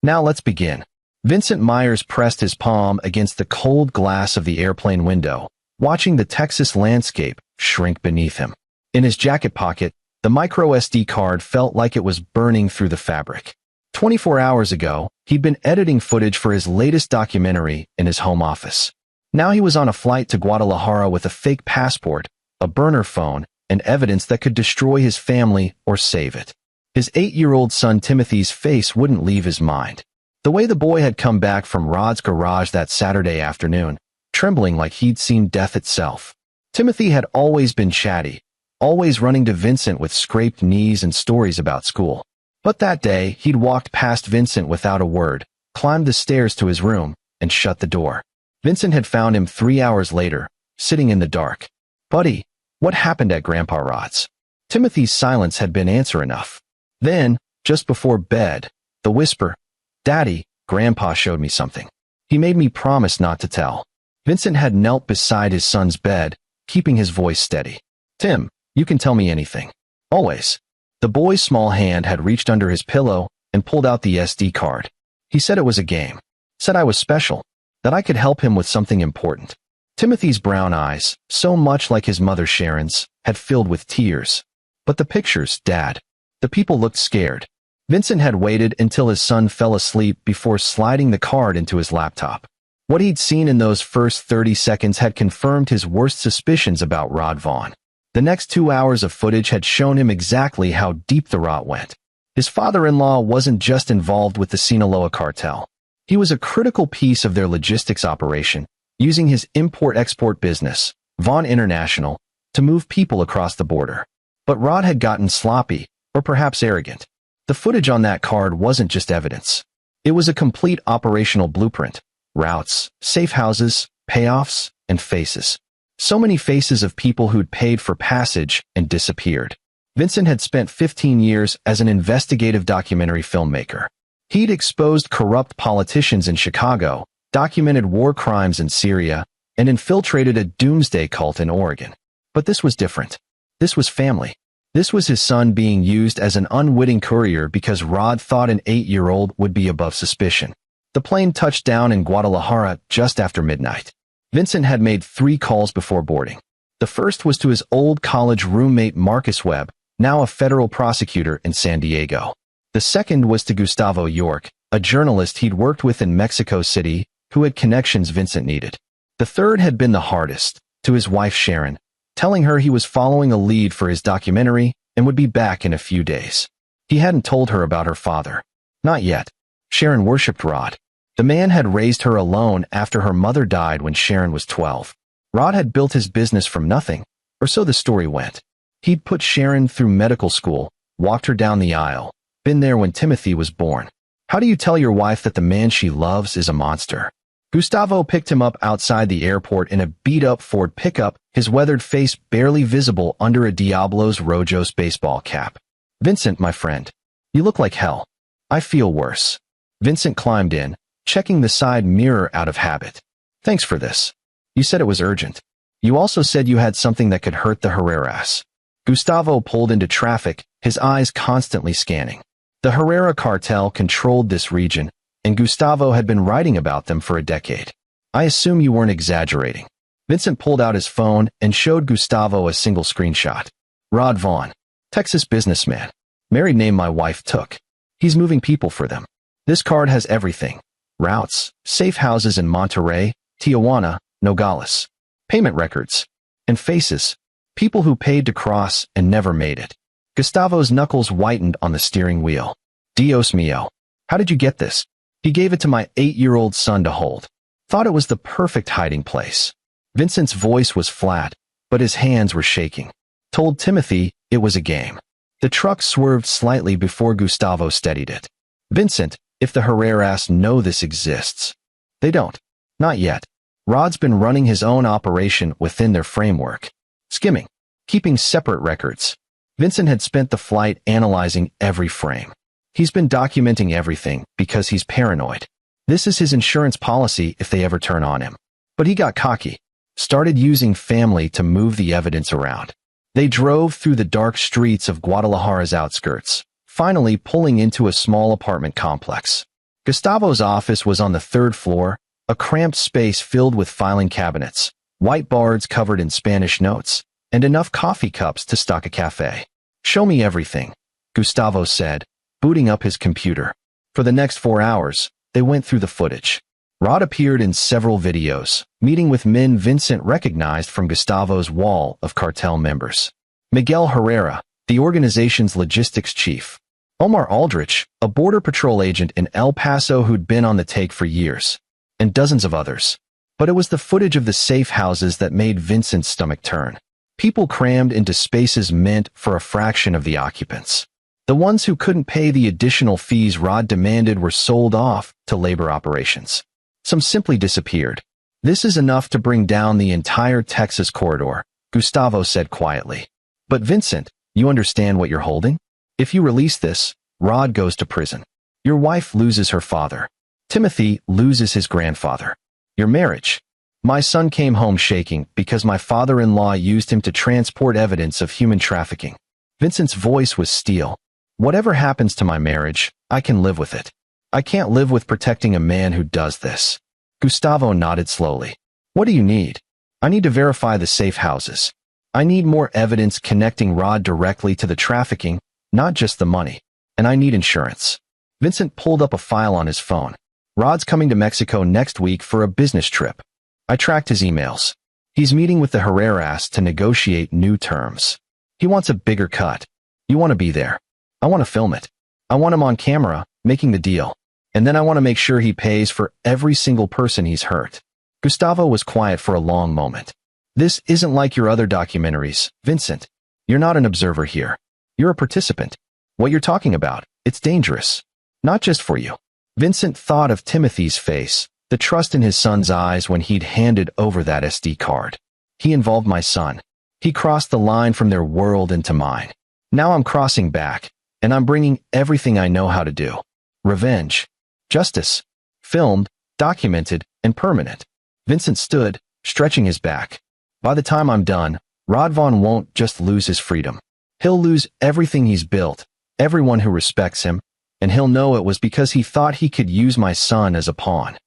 Now let's begin. Vincent Myers pressed his palm against the cold glass of the airplane window, watching the Texas landscape shrink beneath him. In his jacket pocket, the micro SD card felt like it was burning through the fabric. 24 hours ago, he'd been editing footage for his latest documentary in his home office. Now he was on a flight to Guadalajara with a fake passport, a burner phone, and evidence that could destroy his family or save it. His 8-year-old son Timothy's face wouldn't leave his mind. The way the boy had come back from Rod's garage that Saturday afternoon, trembling like he'd seen death itself. Timothy had always been chatty, always running to Vincent with scraped knees and stories about school. But that day, he'd walked past Vincent without a word, climbed the stairs to his room, and shut the door. Vincent had found him 3 hours later, sitting in the dark. "Buddy, what happened at Grandpa Rod's?" Timothy's silence had been answer enough. Then, just before bed, the whisper, "Daddy, Grandpa showed me something. He made me promise not to tell." Vincent had knelt beside his son's bed, keeping his voice steady. "Tim, you can tell me anything. Always." The boy's small hand had reached under his pillow and pulled out the SD card. He said it was a game. Said I was special. That I could help him with something important. Timothy's brown eyes, so much like his mother Sharon's, had filled with tears. "But the pictures, Dad." The people looked scared. Vincent had waited until his son fell asleep before sliding the card into his laptop. What he'd seen in those first 30 seconds had confirmed his worst suspicions about Rod Vaughn. The next 2 hours of footage had shown him exactly how deep the rot went. His father-in-law wasn't just involved with the Sinaloa cartel. He was a critical piece of their logistics operation, using his import-export business, Vaughn International, to move people across the border. But Rod had gotten sloppy, or perhaps arrogant. The footage on that card wasn't just evidence. It was a complete operational blueprint. Routes, safe houses, payoffs, and faces. So many faces of people who'd paid for passage and disappeared. Vincent had spent 15 years as an investigative documentary filmmaker. He'd exposed corrupt politicians in Chicago, documented war crimes in Syria, and infiltrated a doomsday cult in Oregon. But this was different. This was family. This was his son being used as an unwitting courier because Rod thought an 8-year-old would be above suspicion. The plane touched down in Guadalajara just after midnight. Vincent had made 3 calls before boarding. The first was to his old college roommate Marcus Webb, now a federal prosecutor in San Diego. The second was to Gustavo York, a journalist he'd worked with in Mexico City, who had connections Vincent needed. The third had been the hardest, to his wife Sharon, telling her he was following a lead for his documentary and would be back in a few days. He hadn't told her about her father. Not yet. Sharon worshipped Rod. The man had raised her alone after her mother died when Sharon was 12. Rod had built his business from nothing, or so the story went. He'd put Sharon through medical school, walked her down the aisle, been there when Timothy was born. How do you tell your wife that the man she loves is a monster? Gustavo picked him up outside the airport in a beat-up Ford pickup, his weathered face barely visible under a Diablos Rojos baseball cap. "Vincent, my friend. You look like hell. I feel worse." Vincent climbed in, checking the side mirror out of habit. "Thanks for this. You said it was urgent. You also said you had something that could hurt the Herreras." Gustavo pulled into traffic, his eyes constantly scanning. The Herrera cartel controlled this region, and Gustavo had been writing about them for a decade. "I assume you weren't exaggerating." Vincent pulled out his phone and showed Gustavo a single screenshot. "Rod Vaughn, Texas businessman. Married name my wife took. He's moving people for them. This card has everything. Routes, safe houses in Monterrey, Tijuana, Nogales. Payment records. And faces. People who paid to cross and never made it." Gustavo's knuckles whitened on the steering wheel. "Dios mío. How did you get this?" "He gave it to my 8-year-old son to hold. Thought it was the perfect hiding place." Vincent's voice was flat, but his hands were shaking. "Told Timothy it was a game." The truck swerved slightly before Gustavo steadied it. "Vincent, if the Herreras know this exists." "They don't. Not yet. Rod's been running his own operation within their framework. Skimming. Keeping separate records." Vincent had spent the flight analyzing every frame. He's been documenting everything because he's paranoid. This is his insurance policy if they ever turn on him. But he got cocky. Started using family to move the evidence around. They drove through the dark streets of Guadalajara's outskirts, finally pulling into a small apartment complex. Gustavo's office was on the third floor, a cramped space filled with filing cabinets, whiteboards covered in Spanish notes, and enough coffee cups to stock a cafe. "Show me everything," Gustavo said, booting up his computer. For the next 4 hours, they went through the footage. Rod appeared in several videos, meeting with men Vincent recognized from Gustavo's wall of cartel members. Miguel Herrera, the organization's logistics chief. Omar Aldrich, a border patrol agent in El Paso who'd been on the take for years. And dozens of others. But it was the footage of the safe houses that made Vincent's stomach turn. People crammed into spaces meant for a fraction of the occupants. The ones who couldn't pay the additional fees Rod demanded were sold off to labor operations. Some simply disappeared. "This is enough to bring down the entire Texas corridor," Gustavo said quietly. "But Vincent, you understand what you're holding? If you release this, Rod goes to prison. Your wife loses her father. Timothy loses his grandfather. Your marriage. My son came home shaking because my father-in-law used him to transport evidence of human trafficking." Vincent's voice was steel. "Whatever happens to my marriage, I can live with it. I can't live with protecting a man who does this." Gustavo nodded slowly. "What do you need?" "I need to verify the safe houses. I need more evidence connecting Rod directly to the trafficking, not just the money. And I need insurance." Vincent pulled up a file on his phone. "Rod's coming to Mexico next week for a business trip. I tracked his emails. He's meeting with the Herreras to negotiate new terms. He wants a bigger cut. You want to be there. I want to film it. I want him on camera, making the deal. And then I want to make sure he pays for every single person he's hurt." Gustavo was quiet for a long moment. "This isn't like your other documentaries, Vincent. You're not an observer here. You're a participant. What you're talking about, it's dangerous. Not just for you." Vincent thought of Timothy's face, the trust in his son's eyes when he'd handed over that SD card. "He involved my son. He crossed the line from their world into mine. Now I'm crossing back, and I'm bringing everything I know how to do. Revenge. Justice. Filmed, documented, and permanent." Vincent stood, stretching his back. "By the time I'm done, Rod Vaughn won't just lose his freedom. He'll lose everything he's built, everyone who respects him, and he'll know it was because he thought he could use my son as a pawn."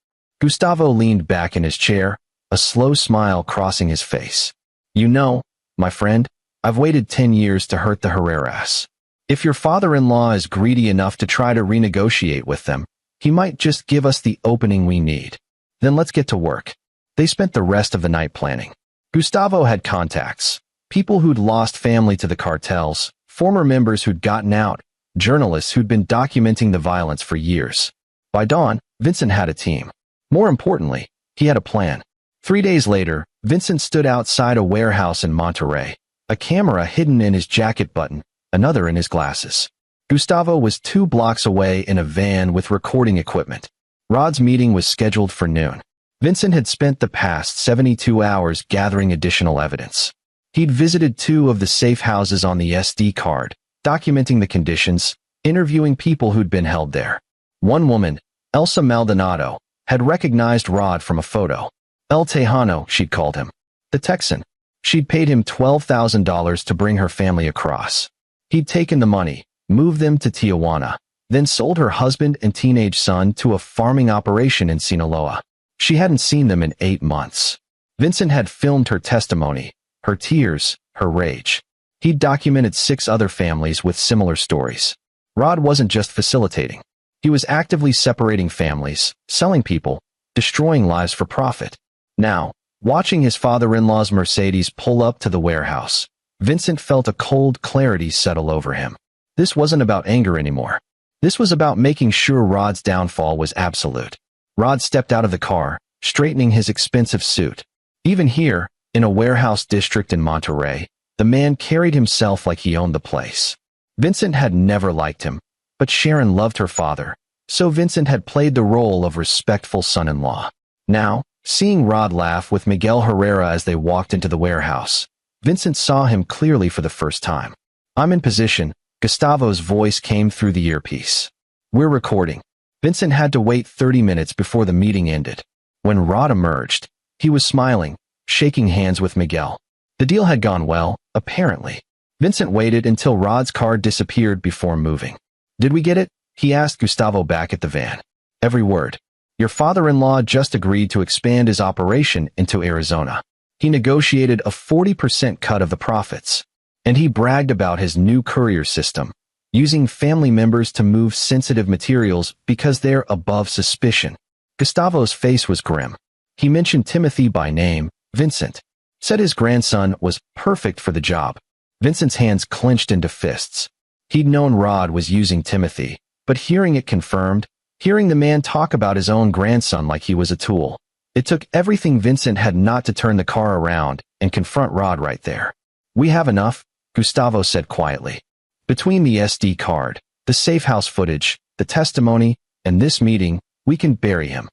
Gustavo leaned back in his chair, a slow smile crossing his face. "You know, my friend, I've waited 10 years to hurt the Herreras. If your father-in-law is greedy enough to try to renegotiate with them, he might just give us the opening we need. Then let's get to work." They spent the rest of the night planning. Gustavo had contacts, people who'd lost family to the cartels, former members who'd gotten out, journalists who'd been documenting the violence for years. By dawn, Vincent had a team. More importantly, he had a plan. 3 days later, Vincent stood outside a warehouse in Monterrey, a camera hidden in his jacket button, another in his glasses. Gustavo was 2 blocks away in a van with recording equipment. Rod's meeting was scheduled for noon. Vincent had spent the past 72 hours gathering additional evidence. He'd visited 2 of the safe houses on the SD card, documenting the conditions, interviewing people who'd been held there. One woman, Elsa Maldonado, had recognized Rod from a photo. El Tejano, she'd called him. The Texan. She'd paid him $12,000 to bring her family across. He'd taken the money, moved them to Tijuana, then sold her husband and teenage son to a farming operation in Sinaloa. She hadn't seen them in 8 months. Vincent had filmed her testimony, her tears, her rage. He'd documented 6 other families with similar stories. Rod wasn't just facilitating. He was actively separating families, selling people, destroying lives for profit. Now, watching his father-in-law's Mercedes pull up to the warehouse, Vincent felt a cold clarity settle over him. This wasn't about anger anymore. This was about making sure Rod's downfall was absolute. Rod stepped out of the car, straightening his expensive suit. Even here, in a warehouse district in Monterrey, the man carried himself like he owned the place. Vincent had never liked him, but Sharon loved her father, so Vincent had played the role of respectful son-in-law. Now, seeing Rod laugh with Miguel Herrera as they walked into the warehouse, Vincent saw him clearly for the first time. "I'm in position," Gustavo's voice came through the earpiece. "We're recording." Vincent had to wait 30 minutes before the meeting ended. When Rod emerged, he was smiling, shaking hands with Miguel. The deal had gone well, apparently. Vincent waited until Rod's car disappeared before moving. "Did we get it?" he asked Gustavo back at the van. Every word. Your father-in-law just agreed to expand his operation into Arizona. He negotiated a 40% cut of the profits. And he bragged about his new courier system, using family members to move sensitive materials because they're above suspicion. Gustavo's face was grim. He mentioned Timothy by name, Vincent. Said his grandson was perfect for the job. Vincent's hands clenched into fists. He'd known Rod was using Timothy, but hearing it confirmed, hearing the man talk about his own grandson like he was a tool. It took everything Vincent had not to turn the car around and confront Rod right there. We have enough, Gustavo said quietly. Between the SD card, the safe house footage, the testimony, and this meeting, we can bury him.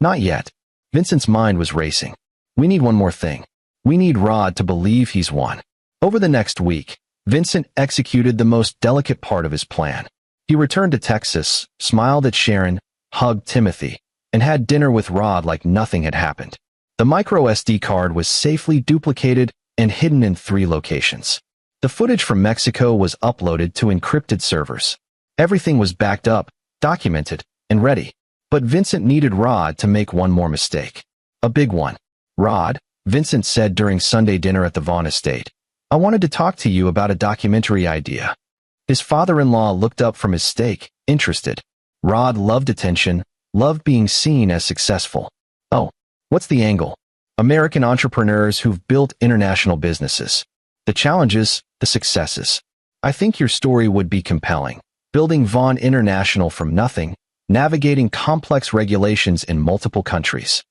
Not yet. Vincent's mind was racing. We need one more thing. We need Rod to believe he's won. Over the next week, Vincent executed the most delicate part of his plan. He returned to Texas, smiled at Sharon, hugged Timothy, and had dinner with Rod like nothing had happened. The micro SD card was safely duplicated and hidden in 3 locations. The footage from Mexico was uploaded to encrypted servers. Everything was backed up, documented, and ready. But Vincent needed Rod to make one more mistake. A big one. Rod, Vincent said during Sunday dinner at the Vaughn estate, I wanted to talk to you about a documentary idea. His father-in-law looked up from his steak, interested. Rod loved attention, loved being seen as successful. Oh, what's the angle? American entrepreneurs who've built international businesses. The challenges, the successes. I think your story would be compelling. Building Vaughn International from nothing, navigating complex regulations in multiple countries.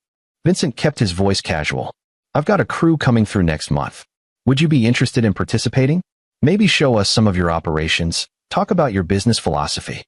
Vincent kept his voice casual. I've got a crew coming through next month. Would you be interested in participating? Maybe show us some of your operations, talk about your business philosophy.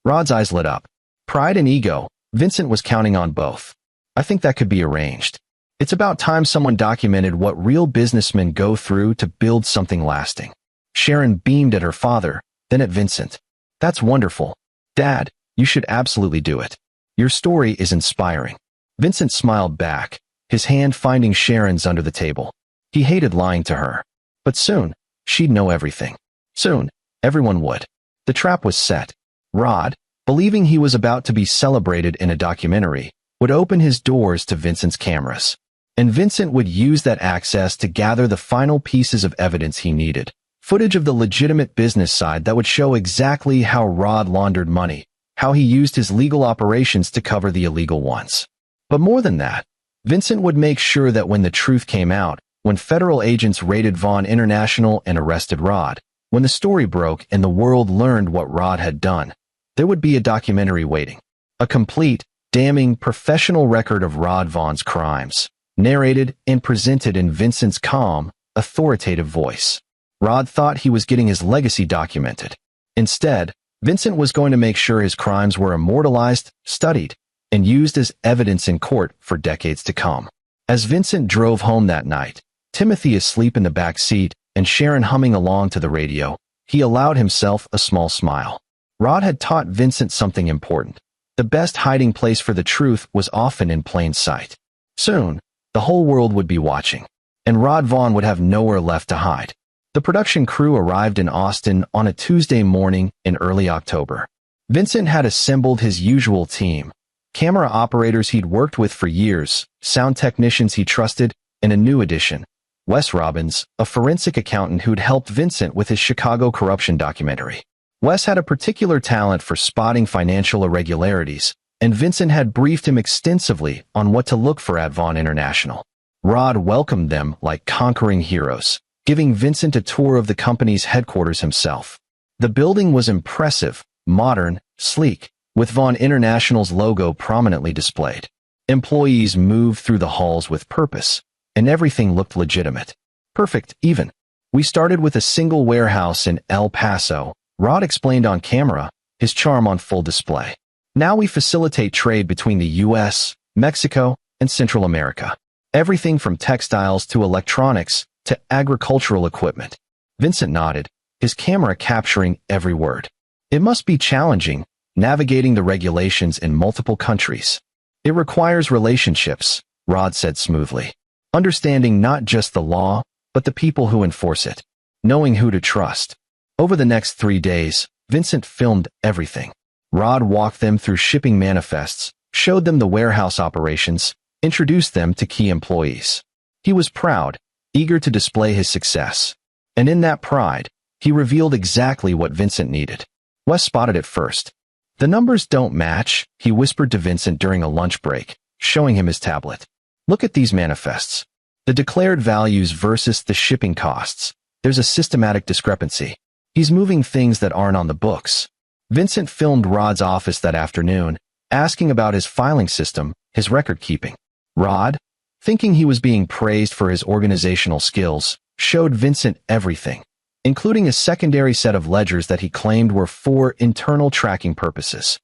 Rod's eyes lit up. Pride and ego, Vincent was counting on both. I think that could be arranged. It's about time someone documented what real businessmen go through to build something lasting. Sharon beamed at her father, then at Vincent. That's wonderful. Dad, you should absolutely do it. Your story is inspiring. Vincent smiled back, his hand finding Sharon's under the table. He hated lying to her. But soon, she'd know everything. Soon, everyone would. The trap was set. Rod, believing he was about to be celebrated in a documentary, would open his doors to Vincent's cameras. And Vincent would use that access to gather the final pieces of evidence he needed. Footage of the legitimate business side that would show exactly how Rod laundered money, how he used his legal operations to cover the illegal ones. But more than that, Vincent would make sure that when the truth came out, when federal agents raided Vaughn International and arrested Rod, when the story broke and the world learned what Rod had done, there would be a documentary waiting. A complete, damning, professional record of Rod Vaughn's crimes, narrated and presented in Vincent's calm, authoritative voice. Rod thought he was getting his legacy documented. Instead, Vincent was going to make sure his crimes were immortalized, studied, and used as evidence in court for decades to come. As Vincent drove home that night, Timothy asleep in the back seat and Sharon humming along to the radio, he allowed himself a small smile. Rod had taught Vincent something important. The best hiding place for the truth was often in plain sight. Soon, the whole world would be watching, and Rod Vaughn would have nowhere left to hide. The production crew arrived in Austin on a Tuesday morning in early October. Vincent had assembled his usual team, camera operators he'd worked with for years, sound technicians he trusted, and a new addition, Wes Robbins, a forensic accountant who'd helped Vincent with his Chicago corruption documentary. Wes had a particular talent for spotting financial irregularities, and Vincent had briefed him extensively on what to look for at Vaughn International. Rod welcomed them like conquering heroes, giving Vincent a tour of the company's headquarters himself. The building was impressive, modern, sleek, with Vaughn International's logo prominently displayed. Employees moved through the halls with purpose, and everything looked legitimate. Perfect, even. We started with a single warehouse in El Paso, Rod explained on camera, his charm on full display. Now we facilitate trade between the U.S., Mexico, and Central America. Everything from textiles to electronics to agricultural equipment. Vincent nodded, his camera capturing every word. It must be challenging, navigating the regulations in multiple countries. It requires relationships, Rod said smoothly. Understanding not just the law, but the people who enforce it. Knowing who to trust. Over the next 3 days, Vincent filmed everything. Rod walked them through shipping manifests, showed them the warehouse operations, introduced them to key employees. He was proud, eager to display his success. And in that pride, he revealed exactly what Vincent needed. Wes spotted it first. "The numbers don't match," he whispered to Vincent during a lunch break, showing him his tablet. "Look at these manifests. The declared values versus the shipping costs. There's a systematic discrepancy. He's moving things that aren't on the books." Vincent filmed Rod's office that afternoon, asking about his filing system, his record-keeping. Rod, thinking he was being praised for his organizational skills, showed Vincent everything, including a secondary set of ledgers that he claimed were for internal tracking purposes.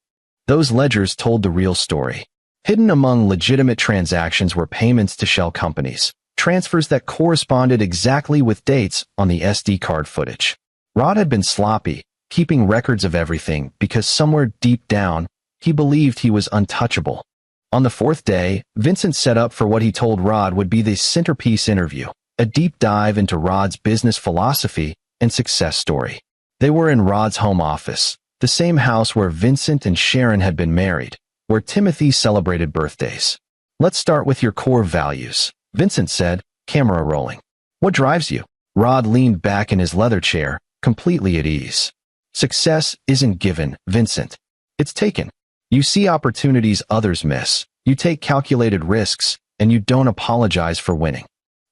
Those ledgers told the real story. Hidden among legitimate transactions were payments to shell companies, transfers that corresponded exactly with dates on the SD card footage. Rod had been sloppy, keeping records of everything because somewhere deep down, he believed he was untouchable. On the fourth day, Vincent set up for what he told Rod would be the centerpiece interview, a deep dive into Rod's business philosophy and success story. They were in Rod's home office, the same house where Vincent and Sharon had been married, where Timothy celebrated birthdays. "Let's start with your core values," Vincent said, camera rolling. "What drives you?" Rod leaned back in his leather chair, completely at ease. "Success isn't given, Vincent. It's taken. You see opportunities others miss, you take calculated risks, and you don't apologize for winning.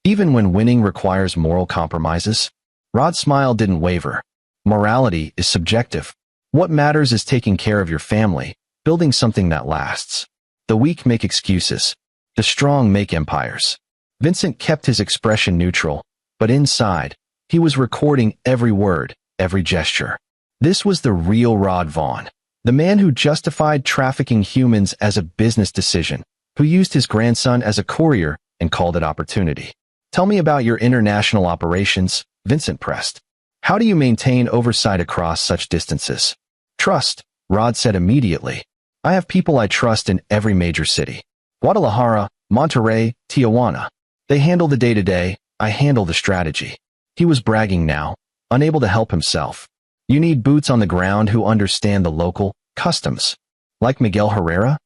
Even when winning requires moral compromises." Rod's smile didn't waver. "Morality is subjective. What matters is taking care of your family, building something that lasts. The weak make excuses. The strong make empires." Vincent kept his expression neutral, but inside, he was recording every word, every gesture. This was the real Rod Vaughn, the man who justified trafficking humans as a business decision, who used his grandson as a courier and called it opportunity. "Tell me about your international operations," Vincent pressed. "How do you maintain oversight across such distances?" "Trust," Rod said immediately. "I have people I trust in every major city. Guadalajara, Monterrey, Tijuana. They handle the day-to-day, I handle the strategy." He was bragging now, unable to help himself. "You need boots on the ground who understand the local customs. Like Miguel Herrera?"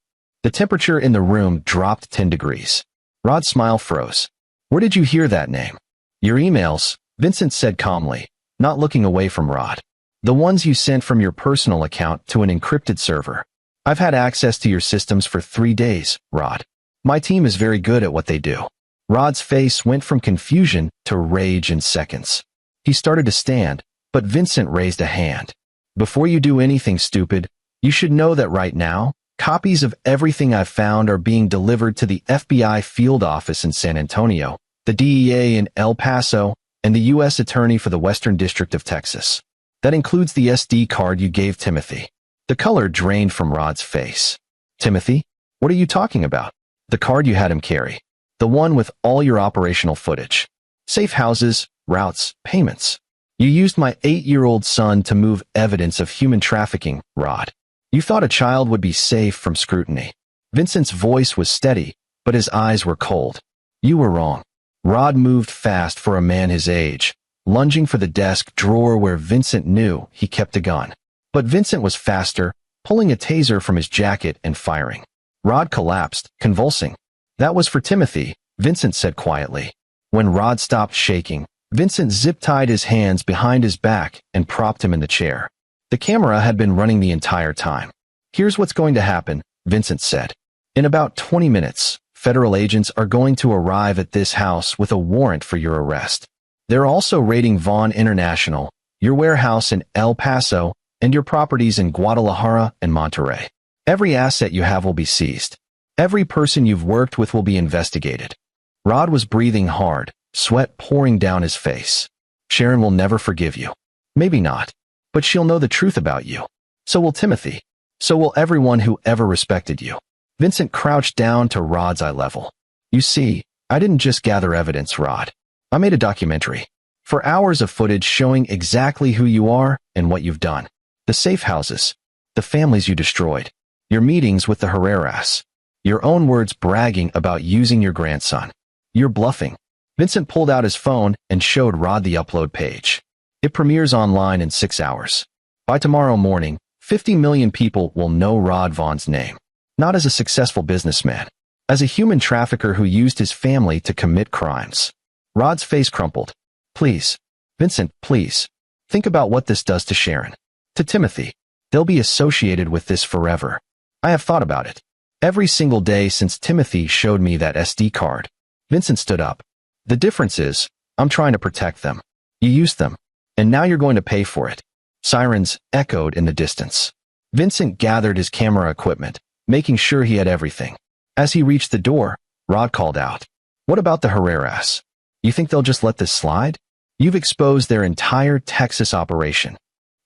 The temperature in the room dropped 10 degrees. Rod's smile froze. "Where did you hear that name?" "Your emails," Vincent said calmly, not looking away from Rod. "The ones you sent from your personal account to an encrypted server. I've had access to your systems for 3 days, Rod. My team is very good at what they do." Rod's face went from confusion to rage in seconds. He started to stand, but Vincent raised a hand. "Before you do anything stupid, you should know that right now, copies of everything I've found are being delivered to the FBI field office in San Antonio, the DEA in El Paso, and the U.S. Attorney for the Western District of Texas. That includes the SD card you gave Timothy." The color drained from Rod's face. "Timothy? What are you talking about?" "The card you had him carry. The one with all your operational footage. Safe houses, routes, payments. You used my 8-year-old son to move evidence of human trafficking, Rod. You thought a child would be safe from scrutiny." Vincent's voice was steady, but his eyes were cold. "You were wrong." Rod moved fast for a man his age, lunging for the desk drawer where Vincent knew he kept a gun. But Vincent was faster, pulling a taser from his jacket and firing. Rod collapsed, convulsing. "That was for Timothy," Vincent said quietly. When Rod stopped shaking, Vincent zip-tied his hands behind his back and propped him in the chair. The camera had been running the entire time. "Here's what's going to happen," Vincent said. "In about 20 minutes, federal agents are going to arrive at this house with a warrant for your arrest. They're also raiding Vaughn International, your warehouse in El Paso, and your properties in Guadalajara and Monterrey. Every asset you have will be seized. Every person you've worked with will be investigated." Rod was breathing hard, sweat pouring down his face. "Sharon will never forgive you." "Maybe not. But she'll know the truth about you. So will Timothy. So will everyone who ever respected you." Vincent crouched down to Rod's eye level. "You see, I didn't just gather evidence, Rod. I made a documentary. For hours of footage showing exactly who you are and what you've done. The safe houses. The families you destroyed. Your meetings with the Herreras. Your own words bragging about using your grandson. You're bluffing." Vincent pulled out his phone and showed Rod the upload page. "It premieres online in 6 hours. By tomorrow morning, 50 million people will know Rod Vaughn's name. Not as a successful businessman. As a human trafficker who used his family to commit crimes. Rod's face crumpled. Please. Vincent, please. Think about what this does to Sharon. To Timothy. They'll be associated with this forever. I have thought about it. Every single day since Timothy showed me that SD card. Vincent stood up. The difference is, I'm trying to protect them. You used them. And now you're going to pay for it. Sirens echoed in the distance. Vincent gathered his camera equipment, making sure he had everything. As he reached the door, Rod called out. What about the Herreras? You think they'll just let this slide? You've exposed their entire Texas operation.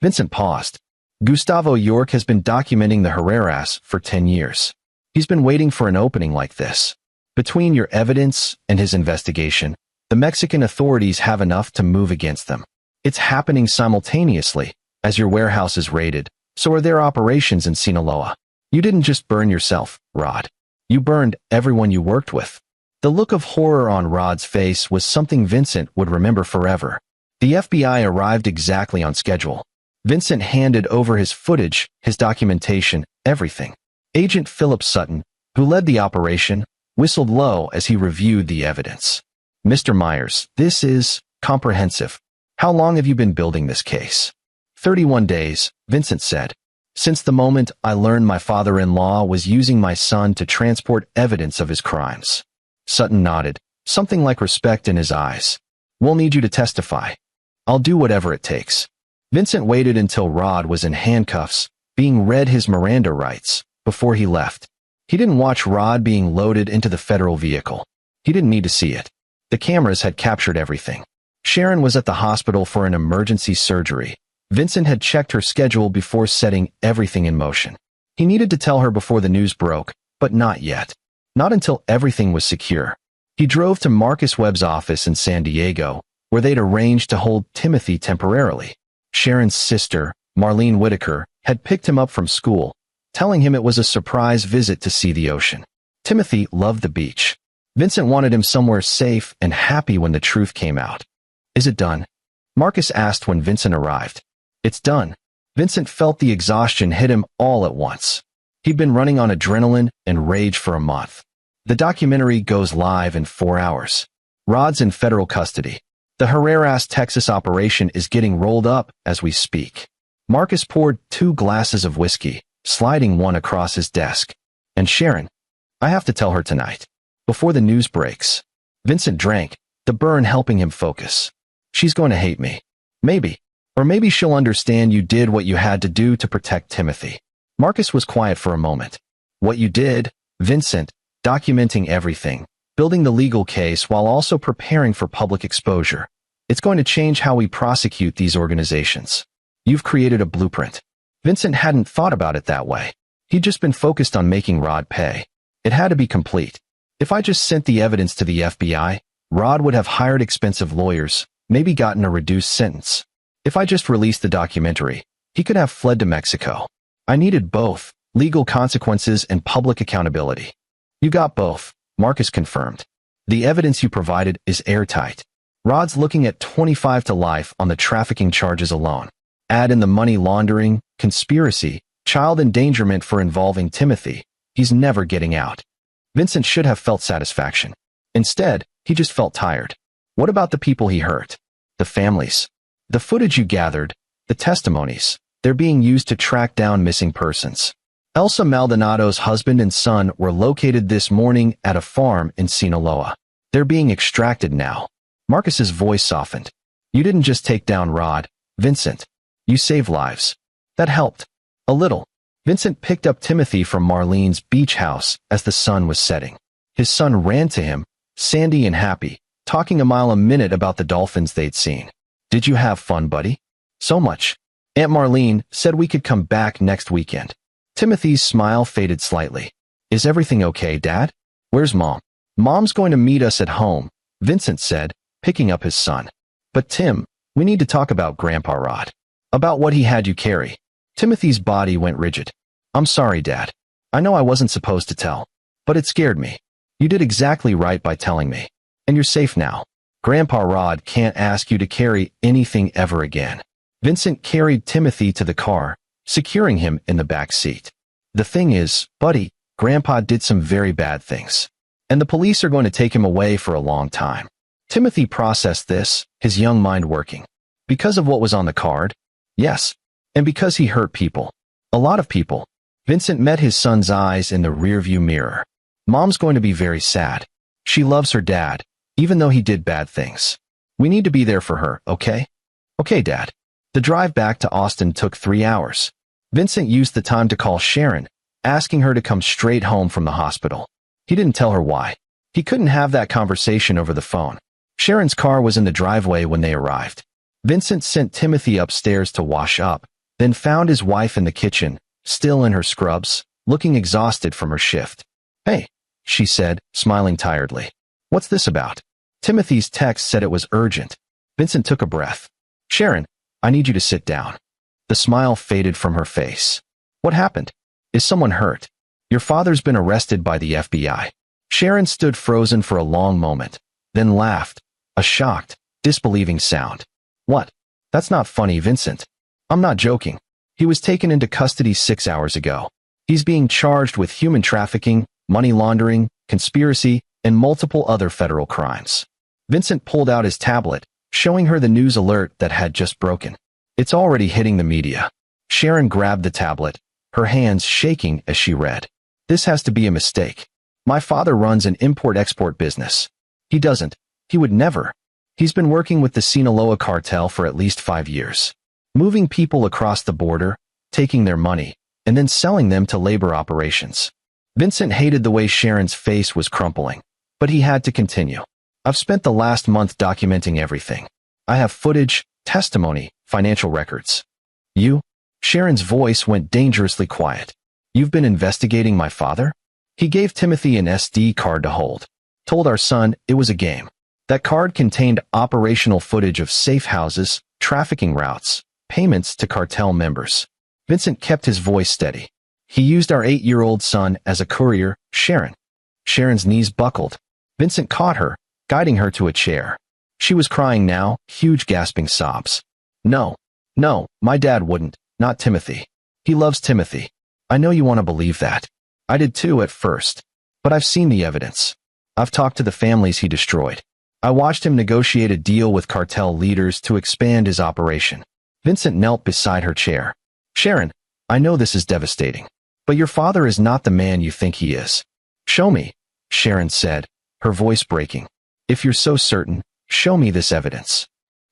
Vincent paused. Gustavo York has been documenting the Herreras for 10 years. He's been waiting for an opening like this. Between your evidence and his investigation, the Mexican authorities have enough to move against them. It's happening simultaneously. As your warehouse is raided, so are their operations in Sinaloa. You didn't just burn yourself, Rod. You burned everyone you worked with. The look of horror on Rod's face was something Vincent would remember forever. The FBI arrived exactly on schedule. Vincent handed over his footage, his documentation, everything. Agent Philip Sutton, who led the operation, whistled low as he reviewed the evidence. Mr. Myers, this is comprehensive. How long have you been building this case? 31 days, Vincent said. Since the moment I learned my father-in-law was using my son to transport evidence of his crimes. Sutton nodded, something like respect in his eyes. We'll need you to testify. I'll do whatever it takes. Vincent waited until Rod was in handcuffs, being read his Miranda rights, before he left. He didn't watch Rod being loaded into the federal vehicle. He didn't need to see it. The cameras had captured everything. Sharon was at the hospital for an emergency surgery. Vincent had checked her schedule before setting everything in motion. He needed to tell her before the news broke, but not yet. Not until everything was secure. He drove to Marcus Webb's office in San Diego, where they'd arranged to hold Timothy temporarily. Sharon's sister, Marlene Whitaker, had picked him up from school, telling him it was a surprise visit to see the ocean. Timothy loved the beach. Vincent wanted him somewhere safe and happy when the truth came out. Is it done? Marcus asked when Vincent arrived. It's done. Vincent felt the exhaustion hit him all at once. He'd been running on adrenaline and rage for a month. The documentary goes live in 4 hours. Rod's in federal custody. The Herreras Texas operation is getting rolled up as we speak. Marcus poured 2 glasses of whiskey, sliding one across his desk. And Sharon, I have to tell her tonight. Before the news breaks. Vincent drank, the burn helping him focus. She's going to hate me. Maybe. Or maybe she'll understand you did what you had to do to protect Timothy. Marcus was quiet for a moment. What you did, Vincent, documenting everything, building the legal case while also preparing for public exposure. It's going to change how we prosecute these organizations. You've created a blueprint. Vincent hadn't thought about it that way. He'd just been focused on making Rod pay. It had to be complete. If I just sent the evidence to the FBI, Rod would have hired expensive lawyers, maybe gotten a reduced sentence. If I just released the documentary, he could have fled to Mexico. I needed both, legal consequences and public accountability. You got both, Marcus confirmed. The evidence you provided is airtight. Rod's looking at 25 to life on the trafficking charges alone. Add in the money laundering, conspiracy, child endangerment for involving Timothy. He's never getting out. Vincent should have felt satisfaction. Instead, he just felt tired. What about the people he hurt? The families? The footage you gathered, the testimonies, they're being used to track down missing persons. Elsa Maldonado's husband and son were located this morning at a farm in Sinaloa. They're being extracted now. Marcus's voice softened. You didn't just take down Rod, Vincent. You saved lives. That helped. A little. Vincent picked up Timothy from Marlene's beach house as the sun was setting. His son ran to him, sandy and happy, talking a mile a minute about the dolphins they'd seen. Did you have fun, buddy? So much. Aunt Marlene said we could come back next weekend. Timothy's smile faded slightly. Is everything okay, Dad? Where's Mom? Mom's going to meet us at home, Vincent said, picking up his son. But Tim, we need to talk about Grandpa Rod. About what he had you carry. Timothy's body went rigid. I'm sorry, Dad. I know I wasn't supposed to tell. But it scared me. You did exactly right by telling me. And you're safe now. Grandpa Rod can't ask you to carry anything ever again. Vincent carried Timothy to the car, securing him in the back seat. The thing is, buddy, Grandpa did some very bad things. And the police are going to take him away for a long time. Timothy processed this, his young mind working. Because of what was on the card? Yes. And because he hurt people. A lot of people. Vincent met his son's eyes in the rearview mirror. Mom's going to be very sad. She loves her dad, even though he did bad things. We need to be there for her, okay? Okay, Dad. The drive back to Austin took 3 hours. Vincent used the time to call Sharon, asking her to come straight home from the hospital. He didn't tell her why. He couldn't have that conversation over the phone. Sharon's car was in the driveway when they arrived. Vincent sent Timothy upstairs to wash up, then found his wife in the kitchen, still in her scrubs, looking exhausted from her shift. Hey, she said, smiling tiredly. What's this about? Timothy's text said it was urgent. Vincent took a breath. Sharon, I need you to sit down. The smile faded from her face. What happened? Is someone hurt? Your father's been arrested by the FBI. Sharon stood frozen for a long moment, then laughed, a shocked, disbelieving sound. What? That's not funny, Vincent. I'm not joking. He was taken into custody 6 hours ago. He's being charged with human trafficking, money laundering, conspiracy, and multiple other federal crimes. Vincent pulled out his tablet, showing her the news alert that had just broken. It's already hitting the media. Sharon grabbed the tablet, her hands shaking as she read. This has to be a mistake. My father runs an import-export business. He doesn't. He would never. He's been working with the Sinaloa cartel for at least 5 years. Moving people across the border, taking their money, and then selling them to labor operations. Vincent hated the way Sharon's face was crumpling, but he had to continue. I've spent the last month documenting everything. I have footage, testimony, financial records. You? Sharon's voice went dangerously quiet. You've been investigating my father? He gave Timothy an SD card to hold. Told our son it was a game. That card contained operational footage of safe houses, trafficking routes, payments to cartel members. Vincent kept his voice steady. He used our 8-year-old son as a courier, Sharon. Sharon's knees buckled. Vincent caught her, guiding her to a chair. She was crying now, huge gasping sobs. No, my dad wouldn't, not Timothy. He loves Timothy. I know you want to believe that. I did too at first. But I've seen the evidence. I've talked to the families he destroyed. I watched him negotiate a deal with cartel leaders to expand his operation. Vincent knelt beside her chair. Sharon, I know this is devastating. But your father is not the man you think he is. Show me, Sharon said, her voice breaking. If you're so certain, show me this evidence.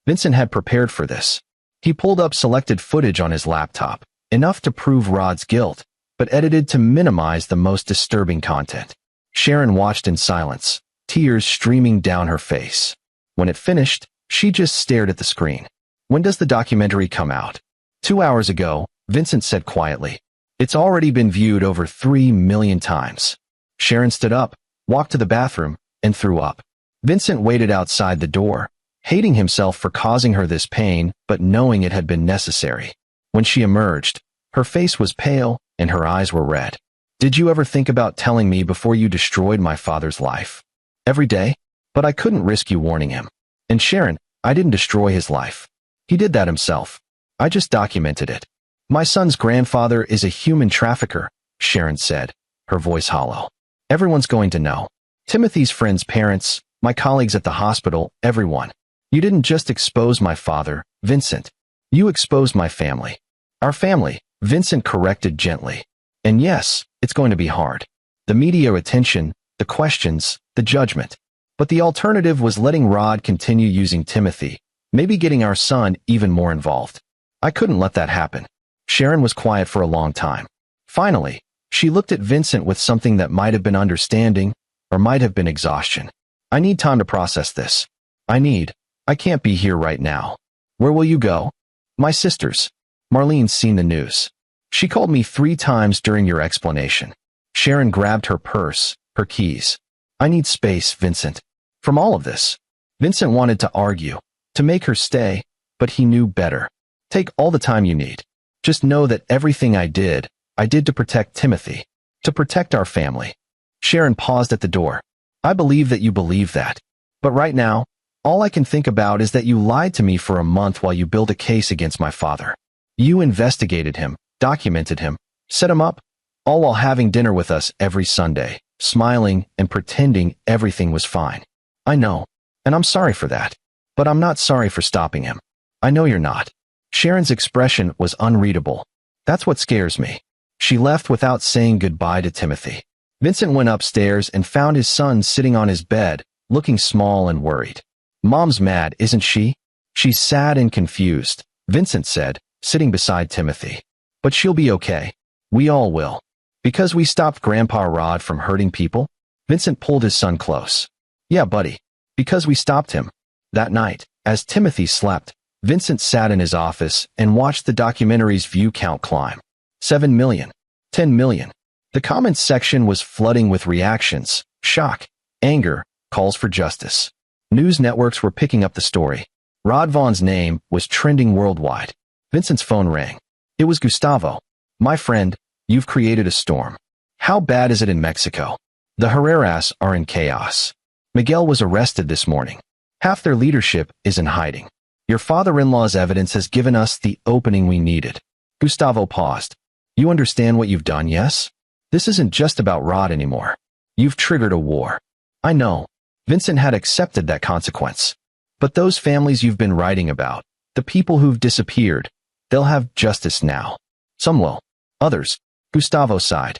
Vincent had prepared for this. He pulled up selected footage on his laptop, enough to prove Rod's guilt, but edited to minimize the most disturbing content. Sharon watched in silence, tears streaming down her face. When it finished, she just stared at the screen. When does the documentary come out? 2 hours ago, Vincent said quietly. It's already been viewed over 3 million times. Sharon stood up, walked to the bathroom, and threw up. Vincent waited outside the door, hating himself for causing her this pain, but knowing it had been necessary. When she emerged, her face was pale and her eyes were red. Did you ever think about telling me before you destroyed my father's life? Every day? But I couldn't risk you warning him. And Sharon, I didn't destroy his life. He did that himself. I just documented it. My son's grandfather is a human trafficker, Sharon said, her voice hollow. Everyone's going to know. Timothy's friends' parents, my colleagues at the hospital, everyone. You didn't just expose my father, Vincent. You exposed my family. Our family, Vincent corrected gently. And yes, it's going to be hard. The media attention, the questions, the judgment. But the alternative was letting Rod continue using Timothy, maybe getting our son even more involved. I couldn't let that happen. Sharon was quiet for a long time. Finally, she looked at Vincent with something that might have been understanding, or might have been exhaustion. I need time to process this. I can't be here right now. Where will you go? My sisters. Marlene's seen the news. She called me 3 times during your explanation. Sharon grabbed her purse, her keys. I need space, Vincent. From all of this. Vincent wanted to argue, to make her stay, but he knew better. Take all the time you need. Just know that everything I did to protect Timothy, to protect our family. Sharon paused at the door. I believe that you believe that. But right now, all I can think about is that you lied to me for a month while you built a case against my father. You investigated him, documented him, set him up, all while having dinner with us every Sunday, smiling and pretending everything was fine. I know, and I'm sorry for that. But I'm not sorry for stopping him. I know you're not. Sharon's expression was unreadable. That's what scares me. She left without saying goodbye to Timothy. Vincent went upstairs and found his son sitting on his bed, looking small and worried. Mom's mad, isn't she? She's sad and confused, Vincent said, sitting beside Timothy. But she'll be okay. We all will. Because we stopped Grandpa Rod from hurting people? Vincent pulled his son close. Yeah, buddy. Because we stopped him. That night, as Timothy slept, Vincent sat in his office and watched the documentary's view count climb. 7 million. 10 million. The comments section was flooding with reactions, shock, anger, calls for justice. News networks were picking up the story. Rod Vaughn's name was trending worldwide. Vincent's phone rang. It was Gustavo. My friend, you've created a storm. How bad is it in Mexico? The Herreras are in chaos. Miguel was arrested this morning. Half their leadership is in hiding. Your father-in-law's evidence has given us the opening we needed. Gustavo paused. You understand what you've done, yes? This isn't just about Rod anymore. You've triggered a war. I know. Vincent had accepted that consequence. But those families you've been writing about, the people who've disappeared, they'll have justice now. Some will. Others. Gustavo sighed.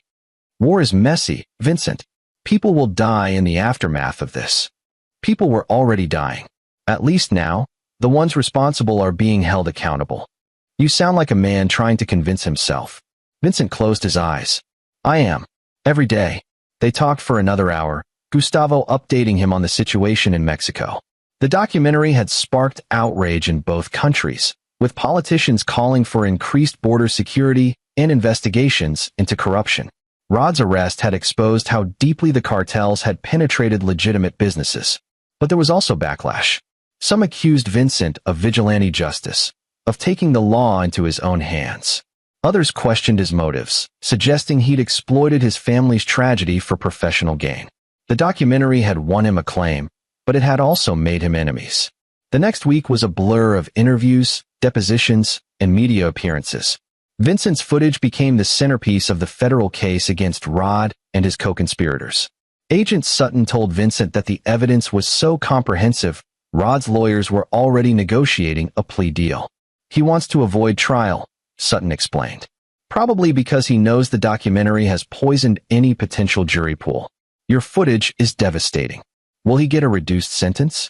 War is messy, Vincent. People will die in the aftermath of this. People were already dying. At least now, the ones responsible are being held accountable. You sound like a man trying to convince himself. Vincent closed his eyes. I am. Every day. They talked for another hour, Gustavo updating him on the situation in Mexico. The documentary had sparked outrage in both countries, with politicians calling for increased border security and investigations into corruption. Rod's arrest had exposed how deeply the cartels had penetrated legitimate businesses. But there was also backlash. Some accused Vincent of vigilante justice, of taking the law into his own hands. Others questioned his motives, suggesting he'd exploited his family's tragedy for professional gain. The documentary had won him acclaim, but it had also made him enemies. The next week was a blur of interviews, depositions, and media appearances. Vincent's footage became the centerpiece of the federal case against Rod and his co-conspirators. Agent Sutton told Vincent that the evidence was so comprehensive, Rod's lawyers were already negotiating a plea deal. He wants to avoid trial, Sutton explained. Probably because he knows the documentary has poisoned any potential jury pool. Your footage is devastating. Will he get a reduced sentence?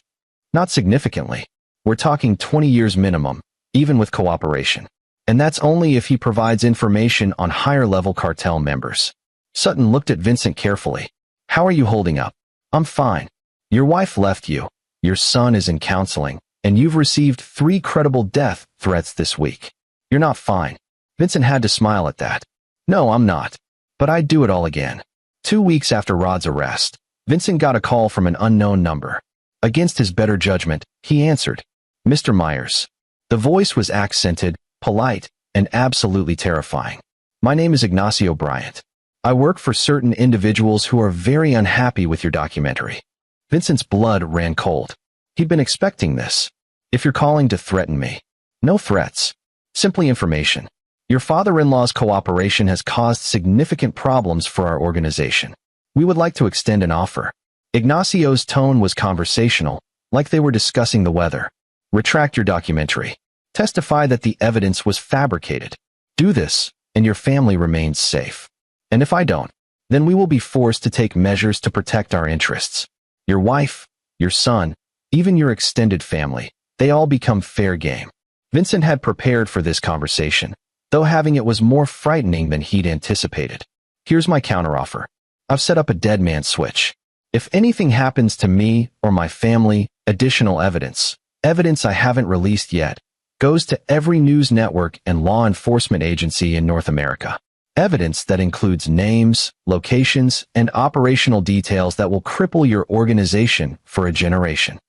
Not significantly. We're talking 20 years minimum, even with cooperation. And that's only if he provides information on higher-level cartel members. Sutton looked at Vincent carefully. How are you holding up? I'm fine. Your wife left you, your son is in counseling, and you've received 3 credible death threats this week. You're not fine. Vincent had to smile at that. No, I'm not. But I'd do it all again. 2 weeks after Rod's arrest, Vincent got a call from an unknown number. Against his better judgment, he answered. Mr. Myers. The voice was accented, polite, and absolutely terrifying. My name is Ignacio Bryant. I work for certain individuals who are very unhappy with your documentary. Vincent's blood ran cold. He'd been expecting this. If you're calling to threaten me. No threats. Simply information. Your father-in-law's cooperation has caused significant problems for our organization. We would like to extend an offer. Ignacio's tone was conversational, like they were discussing the weather. Retract your documentary. Testify that the evidence was fabricated. Do this, and your family remains safe. And if I don't, then we will be forced to take measures to protect our interests. Your wife, your son, even your extended family, they all become fair game. Vincent had prepared for this conversation, though having it was more frightening than he'd anticipated. Here's my counteroffer. I've set up a dead man switch. If anything happens to me or my family, additional evidence I haven't released yet, goes to every news network and law enforcement agency in North America. Evidence that includes names, locations, and operational details that will cripple your organization for a generation.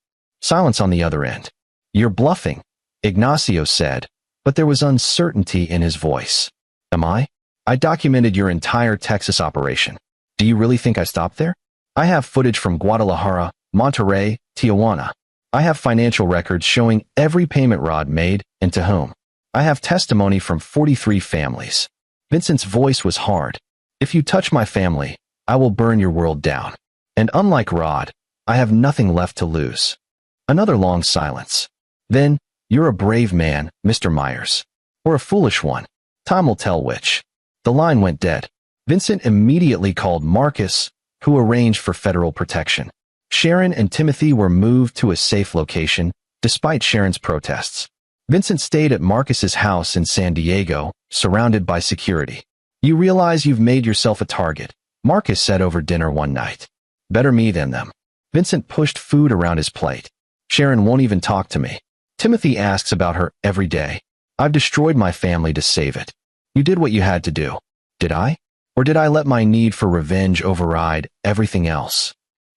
Silence on the other end. You're bluffing, Ignacio said, but there was uncertainty in his voice. Am I? I documented your entire Texas operation. Do you really think I stopped there? I have footage from Guadalajara, Monterrey, Tijuana. I have financial records showing every payment Rod made and to whom. I have testimony from 43 families. Vincent's voice was hard. If you touch my family, I will burn your world down. And unlike Rod, I have nothing left to lose. Another long silence. Then, you're a brave man, Mr. Myers. Or a foolish one. Time will tell which. The line went dead. Vincent immediately called Marcus, who arranged for federal protection. Sharon and Timothy were moved to a safe location, despite Sharon's protests. Vincent stayed at Marcus's house in San Diego, surrounded by security. You realize you've made yourself a target, Marcus said over dinner one night. Better me than them. Vincent pushed food around his plate. Sharon won't even talk to me. Timothy asks about her every day. I've destroyed my family to save it. You did what you had to do. Did I? Or did I let my need for revenge override everything else?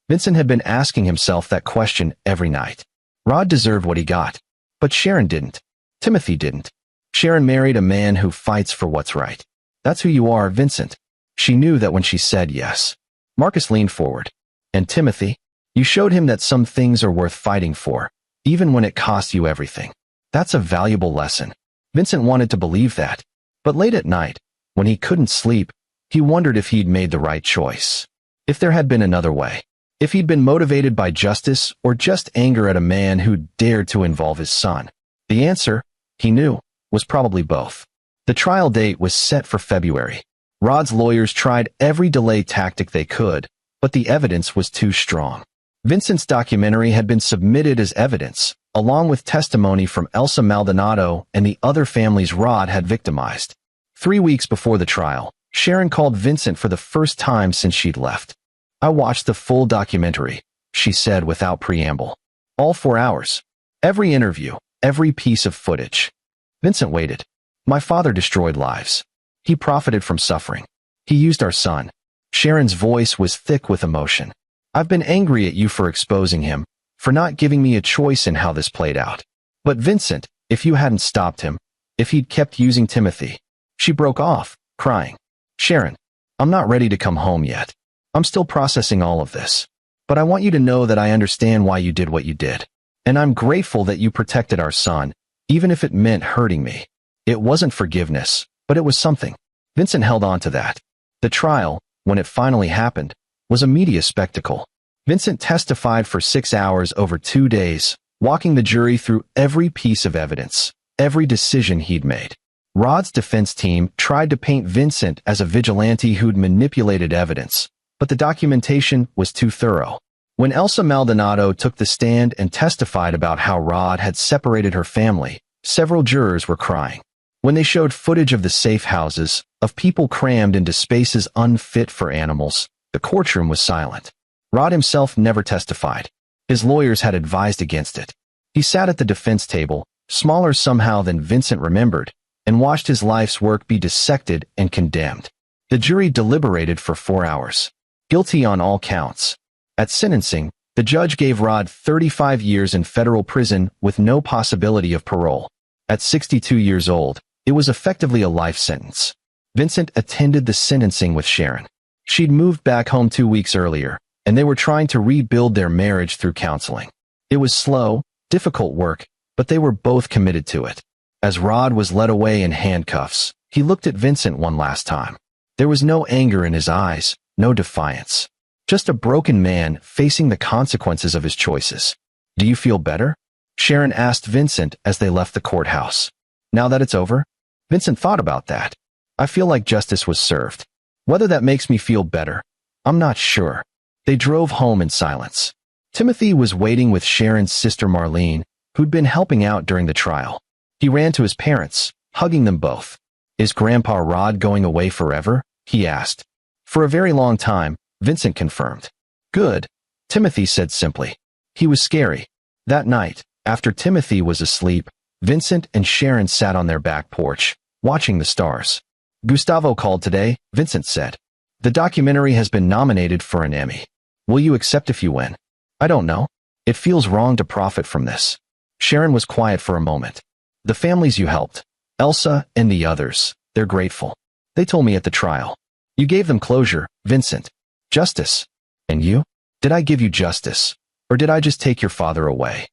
Vincent had been asking himself that question every night. Rod deserved what he got, but Sharon didn't. Timothy didn't. Sharon married a man who fights for what's right. That's who you are, Vincent. She knew that when she said yes. Marcus leaned forward. And Timothy, you showed him that some things are worth fighting for, even when it costs you everything. That's a valuable lesson. Vincent wanted to believe that. But late at night, when he couldn't sleep, he wondered if he'd made the right choice. If there had been another way. If he'd been motivated by justice or just anger at a man who dared to involve his son. The answer, he knew, was probably both. The trial date was set for February. Rod's lawyers tried every delay tactic they could, but the evidence was too strong. Vincent's documentary had been submitted as evidence, along with testimony from Elsa Maldonado and the other families Rod had victimized. 3 weeks before the trial, Sharon called Vincent for the first time since she'd left. I watched the full documentary, she said without preamble. All 4 hours. Every interview, every piece of footage. Vincent waited. My father destroyed lives. He profited from suffering. He used our son. Sharon's voice was thick with emotion. I've been angry at you for exposing him, for not giving me a choice in how this played out. But Vincent, if you hadn't stopped him, if he'd kept using Timothy. She broke off, crying. Sharon, I'm not ready to come home yet. I'm still processing all of this. But I want you to know that I understand why you did what you did. And I'm grateful that you protected our son, even if it meant hurting me. It wasn't forgiveness, but it was something. Vincent held on to that. The trial, when it finally happened, was a media spectacle. Vincent testified for 6 hours over 2 days, walking the jury through every piece of evidence, every decision he'd made. Rod's defense team tried to paint Vincent as a vigilante who'd manipulated evidence, but the documentation was too thorough. When Elsa Maldonado took the stand and testified about how Rod had separated her family, several jurors were crying. When they showed footage of the safe houses, of people crammed into spaces unfit for animals, the courtroom was silent. Rod himself never testified. His lawyers had advised against it. He sat at the defense table, smaller somehow than Vincent remembered, and watched his life's work be dissected and condemned. The jury deliberated for 4 hours. Guilty on all counts. At sentencing, the judge gave Rod 35 years in federal prison with no possibility of parole. At 62 years old, it was effectively a life sentence. Vincent attended the sentencing with Sharon. She'd moved back home 2 weeks earlier, and they were trying to rebuild their marriage through counseling. It was slow, difficult work, but they were both committed to it. As Rod was led away in handcuffs, he looked at Vincent one last time. There was no anger in his eyes, no defiance. Just a broken man facing the consequences of his choices. Do you feel better? Sharon asked Vincent as they left the courthouse. Now that it's over? Vincent thought about that. I feel like justice was served. Whether that makes me feel better, I'm not sure. They drove home in silence. Timothy was waiting with Sharon's sister Marlene, who'd been helping out during the trial. He ran to his parents, hugging them both. Is Grandpa Rod going away forever? He asked. For a very long time, Vincent confirmed. Good, Timothy said simply. He was scary. That night, after Timothy was asleep, Vincent and Sharon sat on their back porch, watching the stars. Gustavo called today, Vincent said. The documentary has been nominated for an Emmy. Will you accept if you win? I don't know. It feels wrong to profit from this. Sharon was quiet for a moment. The families you helped, Elsa and the others, they're grateful. They told me at the trial. You gave them closure, Vincent. Justice. And you? Did I give you justice? Or did I just take your father away?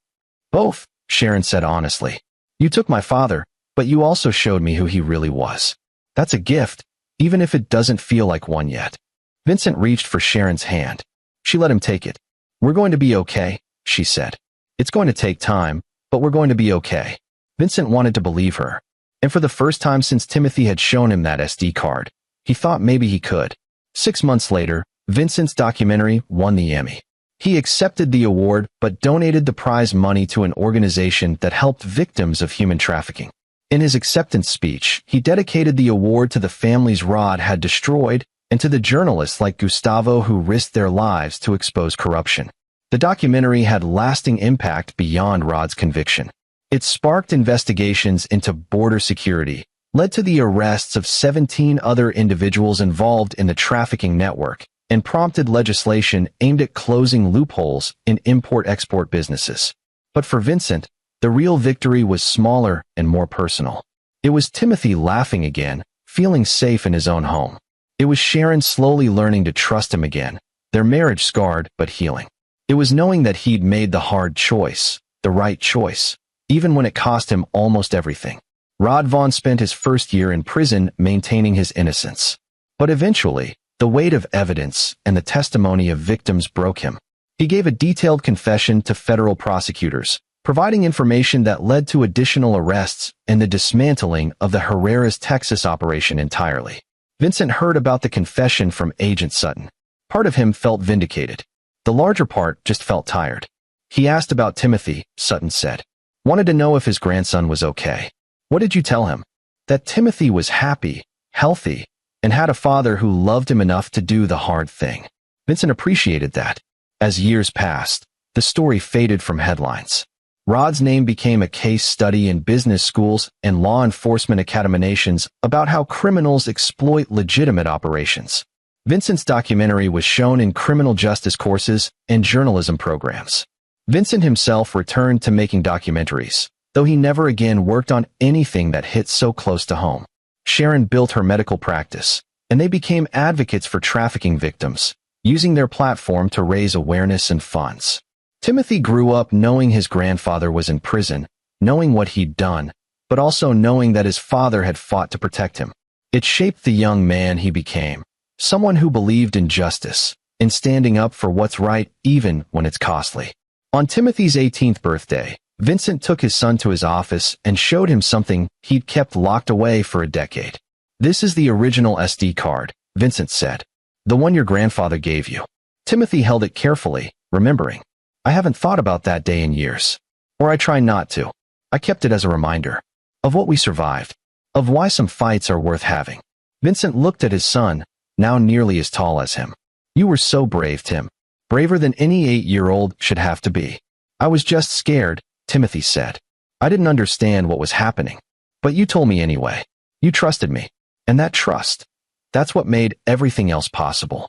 Both, Sharon said honestly. You took my father, But you also showed me who he really was. That's a gift, even if it doesn't feel like one yet. Vincent reached for Sharon's hand. She let him take it. We're going to be okay, she said. It's going to take time, but we're going to be okay. Vincent wanted to believe her. And for the first time since Timothy had shown him that SD card, he thought maybe he could. 6 months later, Vincent's documentary won the Emmy. He accepted the award but donated the prize money to an organization that helped victims of human trafficking. In his acceptance speech, he dedicated the award to the families Rod had destroyed and to the journalists like Gustavo who risked their lives to expose corruption. The documentary had lasting impact beyond Rod's conviction. It sparked investigations into border security, led to the arrests of 17 other individuals involved in the trafficking network, and prompted legislation aimed at closing loopholes in import-export businesses. But for Vincent, the real victory was smaller and more personal. It was Timothy laughing again, feeling safe in his own home. It was Sharon slowly learning to trust him again, their marriage scarred but healing. It was knowing that he'd made the hard choice, the right choice, even when it cost him almost everything. Rod Vaughn spent his first year in prison maintaining his innocence. But eventually, the weight of evidence and the testimony of victims broke him. He gave a detailed confession to federal prosecutors, providing information that led to additional arrests and the dismantling of the Herrera's Texas operation entirely. Vincent heard about the confession from Agent Sutton. Part of him felt vindicated. The larger part just felt tired. He asked about Timothy, Sutton said. Wanted to know if his grandson was okay. What did you tell him? That Timothy was happy, healthy, and had a father who loved him enough to do the hard thing. Vincent appreciated that. As years passed, the story faded from headlines. Rod's name became a case study in business schools and law enforcement examinations about how criminals exploit legitimate operations. Vincent's documentary was shown in criminal justice courses and journalism programs. Vincent himself returned to making documentaries, though he never again worked on anything that hit so close to home. Sharon built her medical practice, and they became advocates for trafficking victims, using their platform to raise awareness and funds. Timothy grew up knowing his grandfather was in prison, knowing what he'd done, but also knowing that his father had fought to protect him. It shaped the young man he became, someone who believed in justice, in standing up for what's right even when it's costly. On Timothy's 18th birthday, Vincent took his son to his office and showed him something he'd kept locked away for a decade. This is the original SD card, Vincent said. The one your grandfather gave you. Timothy held it carefully, remembering. I haven't thought about that day in years. Or I try not to. I kept it as a reminder. Of what we survived. Of why some fights are worth having. Vincent looked at his son, now nearly as tall as him. You were so brave, Tim. Braver than any 8-year-old should have to be. I was just scared, Timothy said. I didn't understand what was happening. But you told me anyway. You trusted me. And that trust, that's what made everything else possible.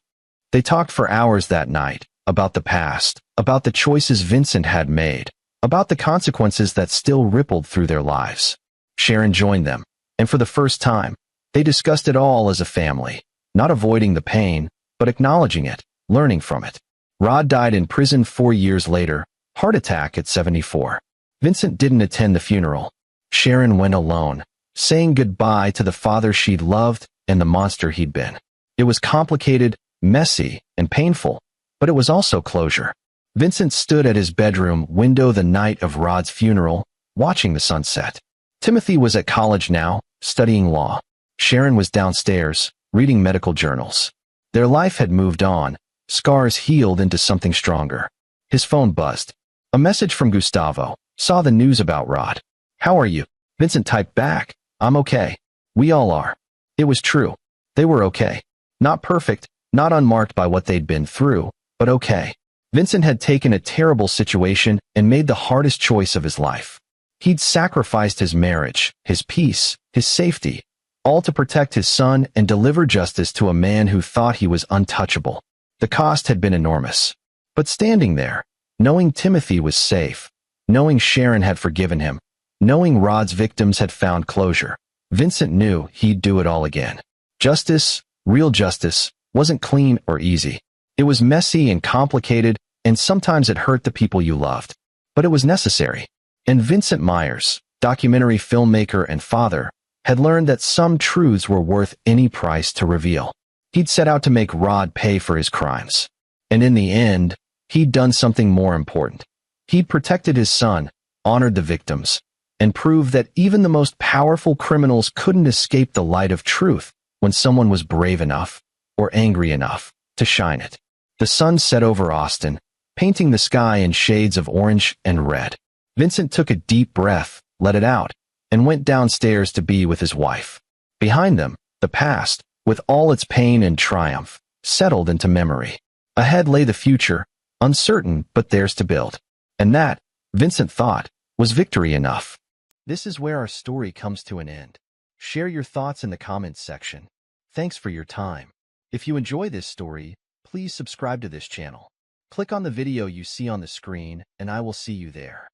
They talked for hours that night, about the past, about the choices Vincent had made, about the consequences that still rippled through their lives. Sharon joined them, and for the first time, they discussed it all as a family, not avoiding the pain, but acknowledging it, learning from it. Rod died in prison 4 years later, heart attack at 74. Vincent didn't attend the funeral. Sharon went alone, saying goodbye to the father she'd loved and the monster he'd been. It was complicated, messy, and painful, but it was also closure. Vincent stood at his bedroom window the night of Rod's funeral, watching the sunset. Timothy was at college now, studying law. Sharon was downstairs, reading medical journals. Their life had moved on, scars healed into something stronger. His phone buzzed. A message from Gustavo. Saw the news about Rod. How are you? Vincent typed back. I'm okay. We all are. It was true. They were okay. Not perfect, not unmarked by what they'd been through, but okay. Vincent had taken a terrible situation and made the hardest choice of his life. He'd sacrificed his marriage, his peace, his safety, all to protect his son and deliver justice to a man who thought he was untouchable. The cost had been enormous. But standing there, knowing Timothy was safe, knowing Sharon had forgiven him, knowing Rod's victims had found closure, Vincent knew he'd do it all again. Justice, real justice, wasn't clean or easy. It was messy and complicated, and sometimes it hurt the people you loved. But it was necessary. And Vincent Myers, documentary filmmaker and father, had learned that some truths were worth any price to reveal. He'd set out to make Rod pay for his crimes. And in the end, he'd done something more important. He'd protected his son, honored the victims, and proved that even the most powerful criminals couldn't escape the light of truth when someone was brave enough or angry enough to shine it. The sun set over Austin, painting the sky in shades of orange and red. Vincent took a deep breath, let it out, and went downstairs to be with his wife. Behind them, the past, with all its pain and triumph, settled into memory. Ahead lay the future, uncertain but theirs to build. And that, Vincent thought, was victory enough. This is where our story comes to an end. Share your thoughts in the comments section. Thanks for your time. If you enjoy this story, please subscribe to this channel. Click on the video you see on the screen, and I will see you there.